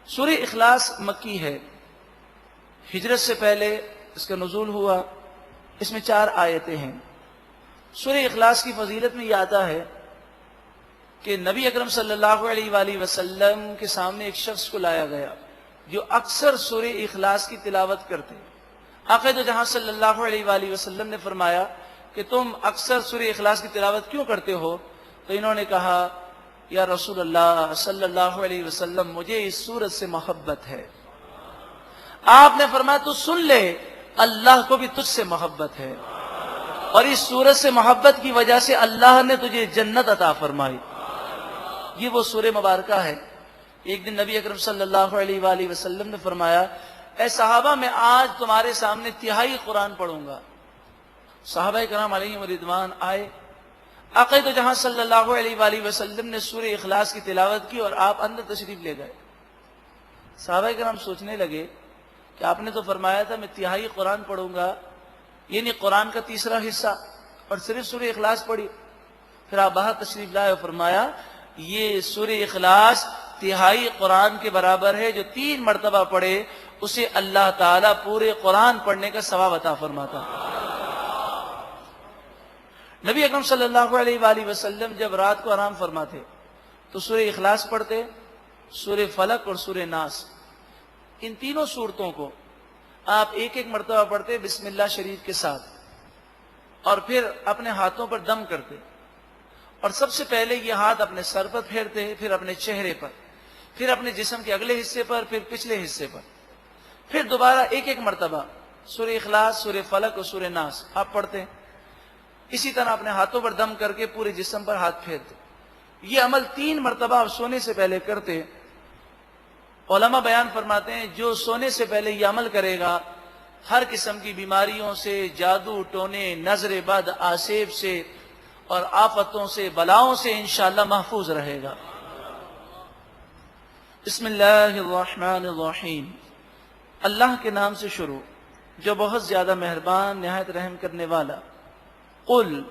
سورہ اخلاص مکی ہے، ہجرت سے پہلے اس کا نزول ہوا، اس میں 4 آیتیں ہیں۔ سورہ اخلاص کی فضیلت میں یہ آتا ہے کہ نبی اکرم صلی اللہ علیہ وآلہ وسلم کے سامنے ایک شخص کو لایا گیا جو اکثر سورہ اخلاص کی تلاوت کرتے۔ آقا دو جہاں صلی اللہ علیہ وآلہ وسلم نے فرمایا کہ تم اکثر سورہ اخلاص کی تلاوت کیوں کرتے ہو؟ تو انہوں نے کہا یا رسول اللہ صلی اللہ علیہ وسلم مجھے اس سورت سے محبت ہے۔ آپ نے فرمایا تو سن لے، اللہ کو بھی تجھ سے محبت ہے، اور اس سورت سے محبت کی وجہ سے اللہ نے تجھے جنت عطا فرمائی۔ یہ وہ سورہ مبارکہ ہے۔ ایک دن نبی اکرم صلی اللہ علیہ وآلہ وسلم نے فرمایا اے صحابہ میں آج تمہارے سامنے تہائی قرآن پڑھوں گا۔ صحابہ کرام علیہم رضوان آئے، آقا دو جہاں صلی اللہ علیہ وآلہ وسلم نے سورہ اخلاص کی تلاوت کی اور آپ اندر تشریف لے گئے۔ صحابہ کرام سوچنے لگے کہ آپ نے تو فرمایا تھا میں تہائی قرآن پڑھوں گا، یعنی قرآن کا تیسرا حصہ، اور صرف سورہ اخلاص پڑھی۔ پھر آپ باہر تشریف لائے اور فرمایا یہ سورہ اخلاص تہائی قرآن کے برابر ہے، جو 3 مرتبہ پڑھے اسے اللہ تعالیٰ پورے قرآن پڑھنے کا ثواب عطا فرماتا۔ نبی اکرم صلی اللہ علیہ وآلہ وسلم جب رات کو آرام فرماتے تو سورہ اخلاص پڑھتے، سورہ فلق اور سورہ ناس، ان تینوں سورتوں کو آپ ایک ایک مرتبہ پڑھتے بسم اللہ شریف کے ساتھ، اور پھر اپنے ہاتھوں پر دم کرتے، اور سب سے پہلے یہ ہاتھ اپنے سر پر پھیرتے، پھر اپنے چہرے پر، پھر اپنے جسم کے اگلے حصے پر، پھر پچھلے حصے پر، پھر دوبارہ ایک ایک مرتبہ سورہ اخلاص، سورہ فلق اور سورہ ناس آپ پڑھتے۔ اسی طرح اپنے ہاتھوں پر دم کر کے پورے جسم پر ہاتھ پھیرتے۔ یہ عمل 3 مرتبہ آپ سونے سے پہلے کرتے۔ علماء بیان فرماتے ہیں جو سونے سے پہلے یہ عمل کرے گا ہر قسم کی بیماریوں سے، جادو ٹونے، نظر بد، آسیب سے اور آفتوں سے، بلاؤں سے انشاءاللہ محفوظ رہے گا۔ بسم اللہ الرحمن الرحیم، اللہ کے نام سے شروع جو بہت زیادہ مہربان نہایت رحم کرنے والا۔ قل،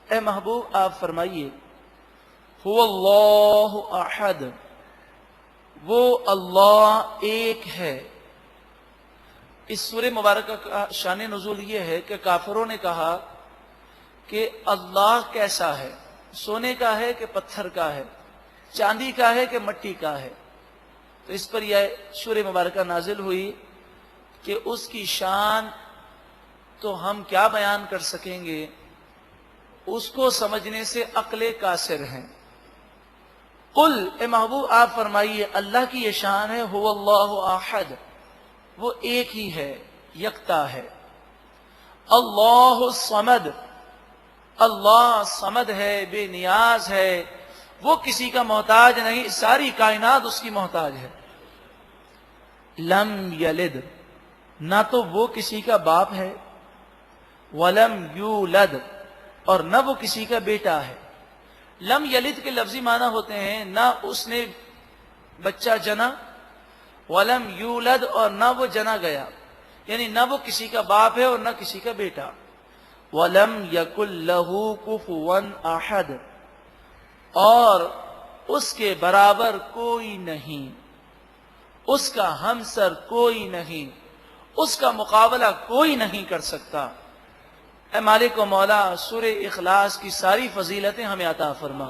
اے محبوب آپ فرمائیے، هو اللہ احد، وہ اللہ ایک ہے۔ اس سورہ مبارکہ کا شان نزول یہ ہے کہ کافروں نے کہا کہ اللہ کیسا ہے، سونے کا ہے کہ پتھر کا ہے، چاندی کا ہے کہ مٹی کا ہے؟ تو اس پر یہ سورہ مبارکہ نازل ہوئی کہ اس کی شان تو ہم کیا بیان کر سکیں گے، اس کو سمجھنے سے عقل قاصر ہیں۔ قل، اے محبوب آپ فرمائیے اللہ کی یہ شان ہے، هو اللہ احد، وہ ایک ہی ہے، یکتا ہے۔ اللہ الصمد، اللہ صمد ہے، بے نیاز ہے، وہ کسی کا محتاج نہیں، ساری کائنات اس کی محتاج ہے۔ لم یلد، نہ تو وہ کسی کا باپ ہے، ولم یولد، اور نہ وہ کسی کا بیٹا ہے۔ لم یلد کے لفظی معنی ہوتے ہیں نہ اس نے بچہ جنا، ولم یولد، اور نہ وہ جنا گیا، یعنی نہ وہ کسی کا باپ ہے اور نہ کسی کا بیٹا۔ ولم یکن لہ کفوا احد، اور اس کے برابر کوئی نہیں، اس کا ہمسر کوئی نہیں، اس کا مقابلہ کوئی نہیں کر سکتا۔ اے مالک و مولا، سورہ اخلاص کی ساری فضیلتیں ہمیں عطا فرما۔